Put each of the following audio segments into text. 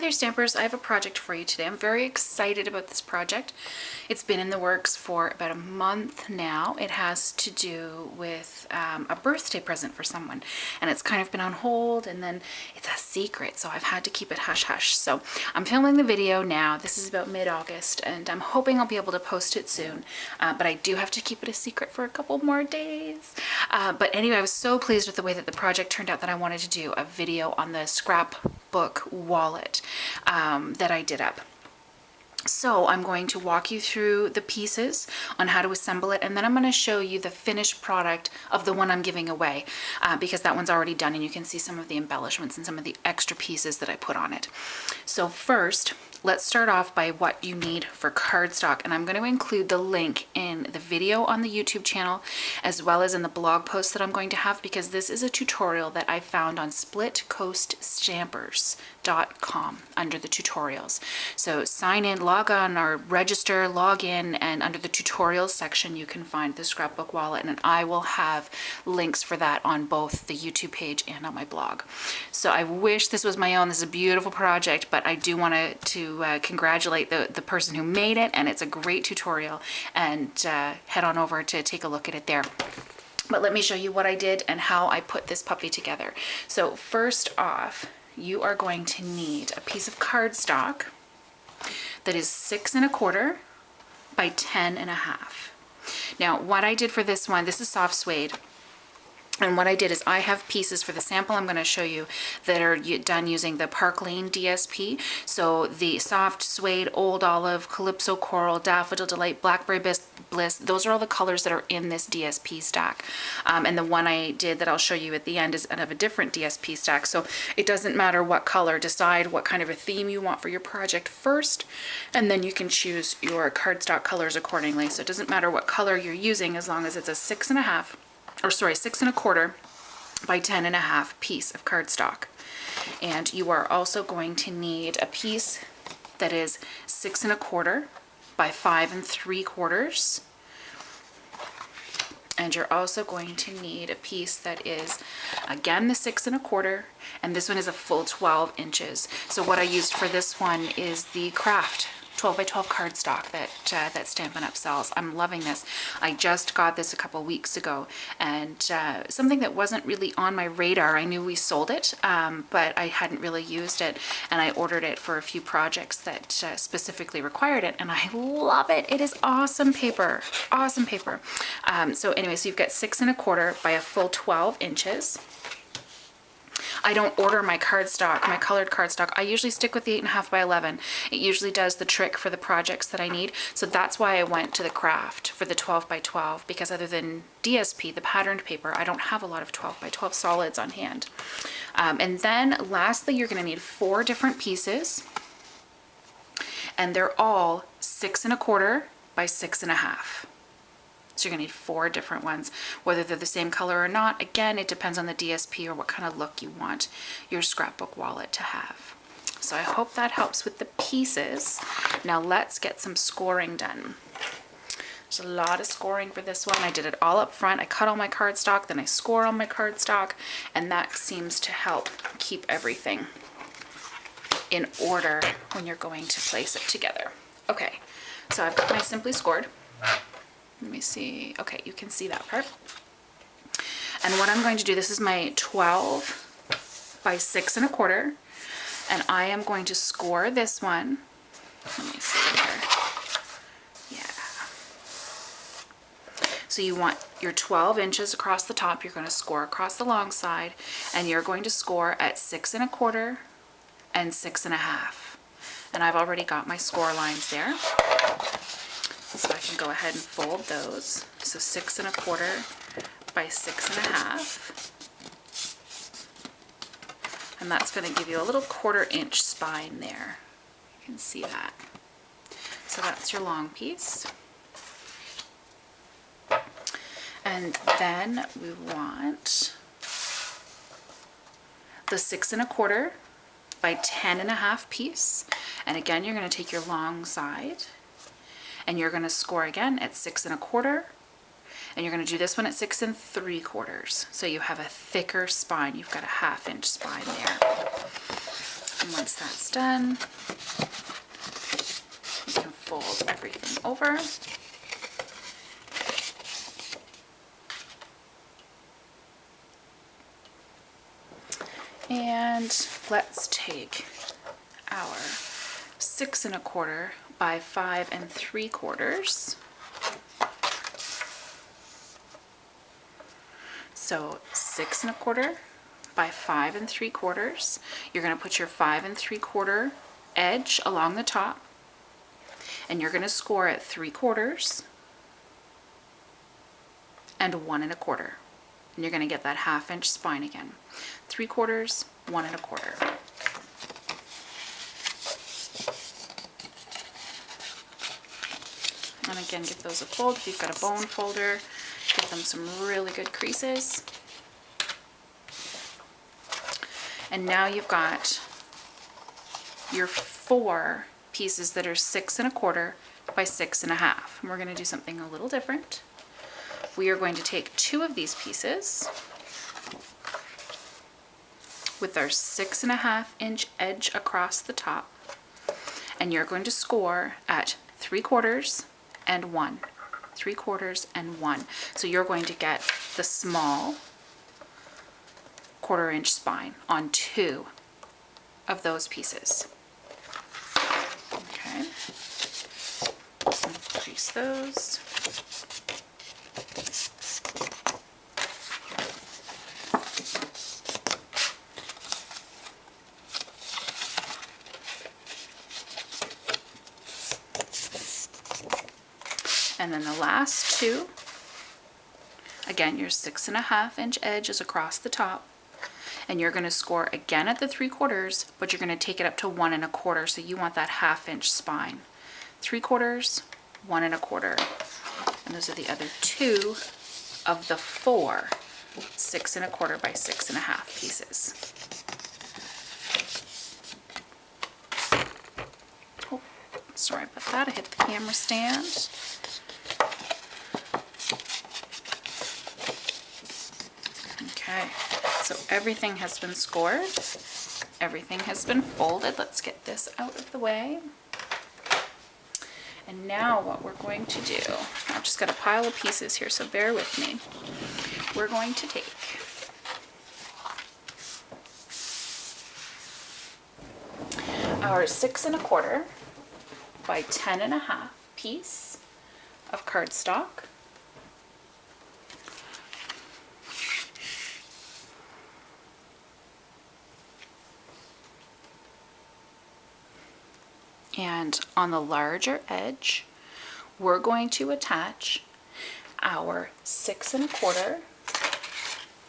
there, Stampers. I have a project for you today. I'm very excited about this project. It's been in the works for about a month now. It has to do with a birthday present for someone, and it's kind of been on hold, and then it's a secret, so I've had to keep it hush-hush. So I'm filming the video now. This is about mid-August, and I'm hoping I'll be able to post it soon, but I do have to keep it a secret for a couple more days. But anyway, I was so pleased with the way that the project turned out that I wanted to do a video on the Scrapbook Wallet that I did up. So I'm going to walk you through the pieces on how to assemble it, and then I'm going to show you the finished product of the one I'm giving away, because that one's already done and you can see some of the embellishments and some of the extra pieces that I put on it. So first, let's start off by what you need for cardstock, and I'm going to include the link in the video on the YouTube channel as well as in the blog post that I'm going to have, because this is a tutorial that I found on splitcoaststampers.com under the tutorials. So sign in, log on, or register, log in, and under the tutorials section you can find the Scrapbook Wallet, and I will have links for that on both the YouTube page and on my blog. So I wish this was my own. This is a beautiful project, but I do want to congratulate the person who made it, and it's a great tutorial, and head on over to take a look at it there. But let me show you what I did and how I put this puppy together. So first off, you are going to need a piece of cardstock that is 6 1/4 by 10 1/2. Now what I did for this one, this is soft suede. And what I did is I have pieces for the sample I'm going to show you that are done using the Park Lane DSP. So the soft suede, old olive, calypso coral, daffodil delight, blackberry bliss, those are all the colors that are in this DSP stack. And the one I did that I'll show you at the end is out of a different DSP stack. So it doesn't matter what color. Decide what kind of a theme you want for your project first, and then you can choose your cardstock colors accordingly. So it doesn't matter what color you're using as long as it's a 6 1/2 6 1/4 by 10 1/2 piece of cardstock. And you are also going to need a piece that is 6 1/4 by 5 3/4. And you're also going to need a piece that is, again, the 6 1/4, and this one is a full 12 inches. So what I used for this one is the Craft 12 by 12 cardstock that Stampin' Up! Sells. I'm loving this. I just got this a couple weeks ago, and something that wasn't really on my radar. I knew we sold it, but I hadn't really used it, and I ordered it for a few projects that specifically required it, and I love it. It is awesome paper. Awesome paper. So anyway, so you've got 6 1/4 by a full 12 inches. I don't order my cardstock, my colored cardstock. I usually stick with the 8 1/2 by 11. It usually does the trick for the projects that I need. So that's why I went to the Craft for the 12 by 12, because other than DSP, the patterned paper, I don't have a lot of 12 by 12 solids on hand. And then lastly, you're gonna need 4 different pieces, and they're all 6 1/4 by 6 1/2. So you're gonna need 4 different ones, whether they're the same color or not. Again, it depends on the DSP or what kind of look you want your scrapbook wallet to have. So I hope that helps with the pieces. Now let's get some scoring done. There's a lot of scoring for this one. I did it all up front. I cut all my cardstock, then I score on my cardstock, and that seems to help keep everything in order when you're going to place it together. Okay, so I've got my Simply Scored. Let me see. Okay, you can see that part. And what I'm going to do, this is my 12 by 6 1/4, and I am going to score this one. Let me see here. Yeah. So you want your 12 inches across the top. You're going to score across the long side, and you're going to score at 6 1/4 and 6 1/2. And I've already got my score lines there. So I can go ahead and fold those. So 6 1/4 by 6 1/2. And that's going to give you a little 1/4 inch spine there. You can see that. So that's your long piece. And then we want the 6 1/4 by 10 1/2 piece. And again, you're going to take your long side, and you're going to score again at 6 1/4, and you're going to do this one at 6 3/4. So you have a thicker spine. You've got a 1/2 inch spine there. And once that's done, you can fold everything over. And let's take our 6 1/4 by 5 3/4. So 6 1/4 by 5 3/4. You're going to put your 5 3/4 edge along the top, and you're going to score at 3/4 and 1 1/4. And you're going to get that 1/2 inch spine again. 3/4, 1 1/4. And again, give those a fold. If you've got a bone folder, give them some really good creases. And now you've got your 4 pieces that are 6 1/4 by 6 1/2. And we're going to do something a little different. We are going to take 2 of these pieces with our 6 1/2 inch edge across the top, and you're going to score at 3/4 and 1, 3/4 and 1. So you're going to get the small 1/4 inch spine on 2 of those pieces. Okay, crease those. And then the last 2, again, your 6 1/2 inch edge is across the top, and you're going to score again at the 3/4, but you're going to take it up to 1 1/4, so you want that 1/2 inch spine. 3/4, 1 1/4, and those are the other 2 of the 4 6 1/4 by 6 1/2 pieces. Oh, sorry about that, I hit the camera stand. Okay, so everything has been scored, everything has been folded. Let's get this out of the way. And now what we're going to do, I've just got a pile of pieces here, so bear with me. We're going to take our 6 1/4 by 10 1/2 piece of cardstock. And on the larger edge, we're going to attach our 6 1/4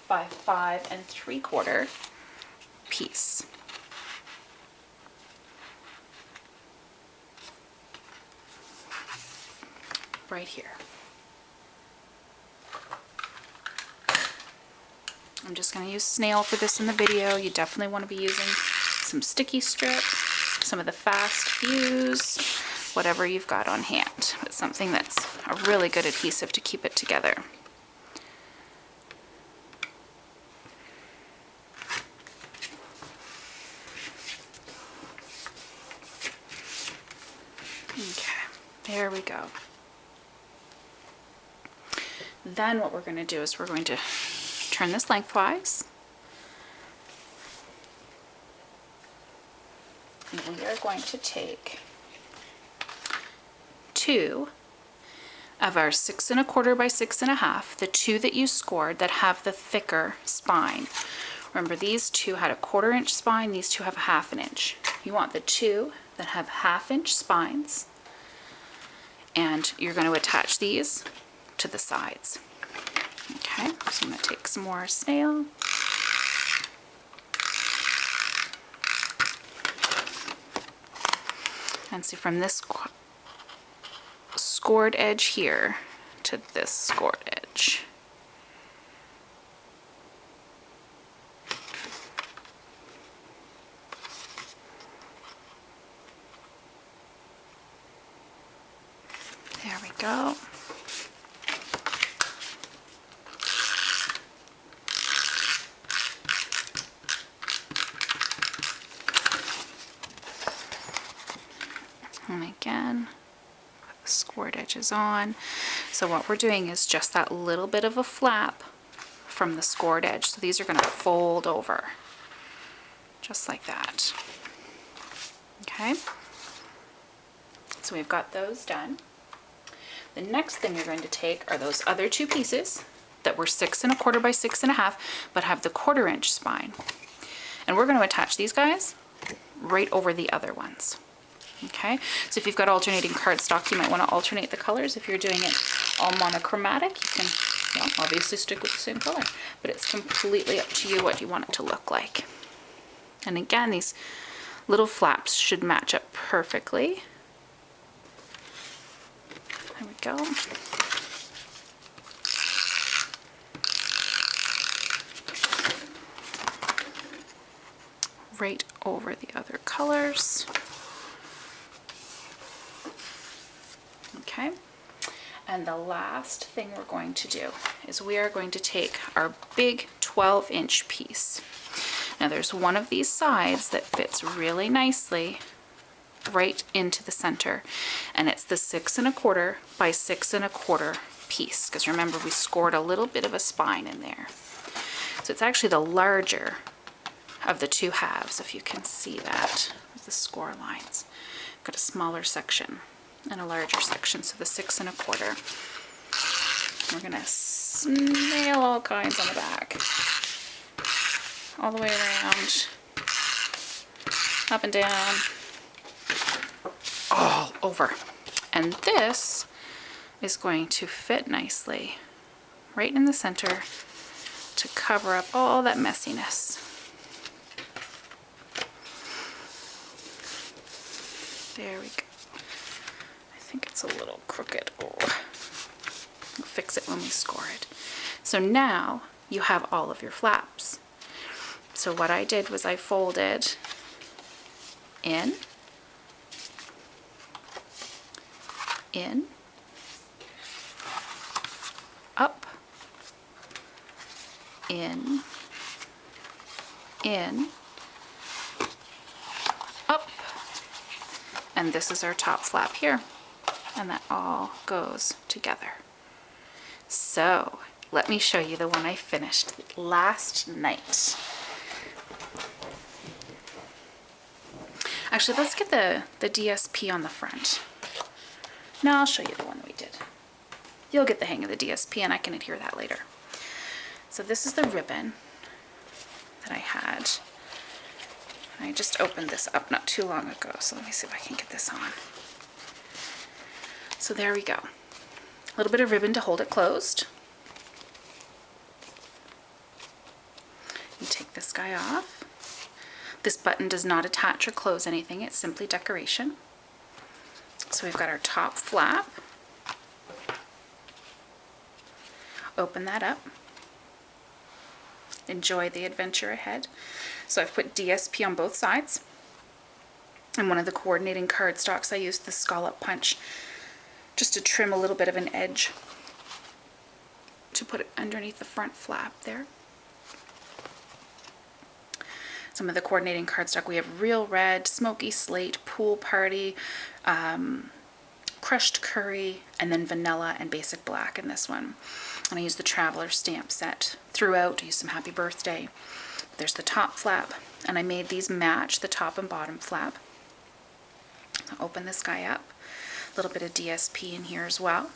by 5 3/4 piece. Right here. I'm just going to use snail for this in the video. You definitely want to be using some sticky strips, some of the fast fuse, whatever you've got on hand. But something that's a really good adhesive to keep it together. Okay, there we go. Then what we're going to do is we're going to turn this lengthwise. And we are going to take 2 of our 6 1/4 by 6 1/2, the 2 that you scored that have the thicker spine. Remember, these 2 had a 1/4 inch spine, these 2 have a 1/2 inch. You want the 2 that have 1/2 inch spines, and you're going to attach these to the sides. Okay, so I'm going to take some more snail. And see, from this scored edge here to this scored edge. There we go. catches on. So what we're doing is just that little bit of a flap from the scored edge. So these are going to fold over just like that. Okay, so we've got those done. The next thing you're going to take are those other two pieces that were 6 1/4 by 6 1/2, but have the 1/4 inch spine. And we're going to attach these guys right over the other ones. Okay, so if you've got alternating cardstock, you might want to alternate the colors. If you're doing it all monochromatic, you can, well, obviously stick with the same color, but it's completely up to you what you want it to look like. And again, these little flaps should match up perfectly. There we go. Right over the other colors. Okay. And the last thing we're going to do is we are going to take our big 12-inch piece. Now there's one of these sides that fits really nicely right into the center, and it's the 6 1/4 by 6 1/4 piece, because remember we scored a little bit of a spine in there. So it's actually the larger of the two halves, if you can see that with the score lines. Got a smaller section and a larger section, so the 6 1/4. We're gonna snail all kinds on the back, all the way around, up and down, all over. And this is going to fit nicely right in the center to cover up all that messiness. There we go. I think it's a little crooked. Oh. We'll fix it when we score it. So now you have all of your flaps. So what I did was I folded in, up, in, up, and this is our top flap here, and that all goes together. So let me show you the one I finished last night. Actually, let's get the DSP on the front. No, I'll show you the one we did. You'll get the hang of the DSP and I can adhere that later. So this is the ribbon that I had. I just opened this up not too long ago, so let me see if I can get this on. So there we go. A little bit of ribbon to hold it closed. You take this guy off. This button does not attach or close anything, it's simply decoration. So we've got our top flap. Open that up. Enjoy the adventure ahead. So I've put DSP on both sides. And one of the coordinating cardstocks, I used the scallop punch just to trim a little bit of an edge to put it underneath the front flap there. Some of the coordinating cardstock, we have Real Red, Smoky Slate, Pool Party, Crushed Curry, and then Vanilla and Basic Black in this one. And I use the Traveler stamp set throughout. I use some Happy Birthday. There's the top flap, and I made these match the top and bottom flap. So open this guy up. A little bit of DSP in here as well.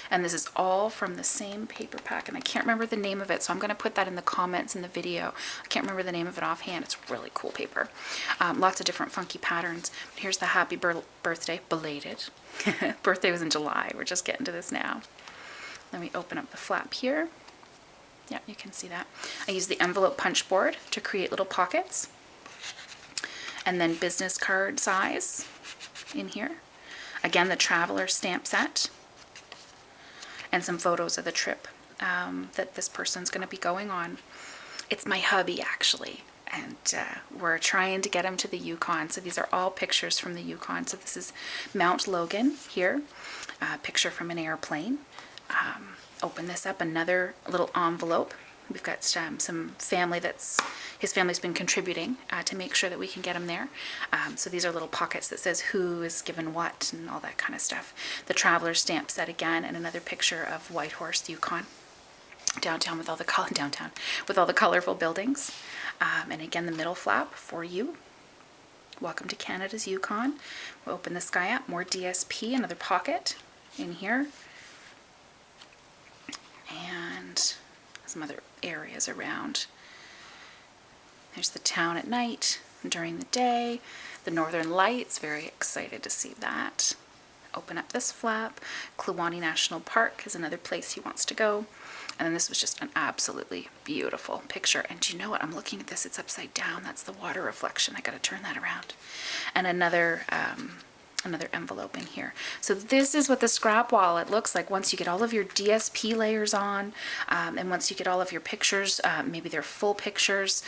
And this is all from the same paper pack, and I can't remember the name of it, so I'm going to put that in the comments in the video. I can't remember the name of it offhand. It's really cool paper. Lots of different funky patterns. Here's the Happy Birthday, belated. Birthday was in July. We're just getting to this now. Then we open up the flap here. Yeah, you can see that. I use the envelope punch board to create little pockets. And then business card size in here. Again, the Traveler stamp set. And some photos of the trip that this person's going to be going on. It's my hubby, actually, and we're trying to get him to the Yukon. So these are all pictures from the Yukon. So this is Mount Logan here, a picture from an airplane. Open this up, another little envelope We've got some family his family's been contributing to make sure that we can get him there. So these are little pockets that says who is given what and all that kind of stuff. The traveler's stamp set again, and another picture of Whitehorse, Yukon, downtown with all the colorful buildings. And again, the middle flap for you. Welcome to Canada's Yukon. We'll open this guy up. More DSP, another pocket in here. And some other areas around. There's the town at night, during the day, the Northern Lights, very excited to see that. Open up this flap. Kluane National Park is another place he wants to go. And then this was just an absolutely beautiful picture. And do you know what? I'm looking at this, it's upside down. That's the water reflection. I gotta turn that around. And another envelope in here. So this is what the scrap wallet looks like once you get all of your DSP layers on, and once you get all of your pictures. Maybe they're full pictures,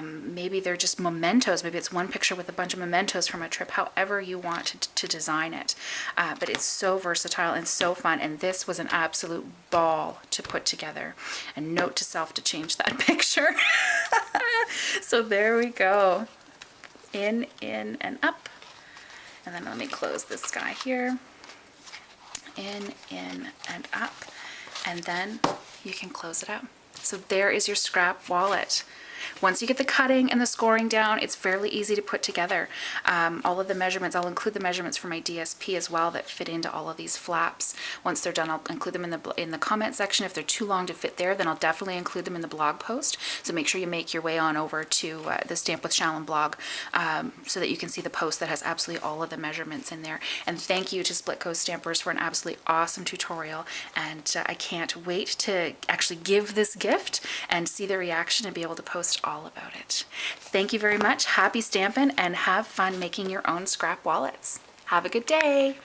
maybe they're just mementos, maybe it's one picture with a bunch of mementos from a trip, however you want to design it. But it's so versatile and so fun, and this was an absolute ball to put together. And note to self to change that picture. So there we go. In, and up. And then let me close this guy here. In, and up. And then you can close it up. So there is your scrap wallet. Once you get the cutting and the scoring down, it's fairly easy to put together. All of the measurements, I'll include the measurements for my DSP as well that fit into all of these flaps. Once they're done, I'll include them in the comment section. If they're too long to fit there, then I'll definitely include them in the blog post. So make sure you make your way on over to the Stamp with Shallon blog so that you can see the post that has absolutely all of the measurements in there. And thank you to Split Coast Stampers for an absolutely awesome tutorial. And I can't wait to actually give this gift and see the reaction and be able to post all about it. Thank you very much. Happy stamping and have fun making your own scrap wallets. Have a good day.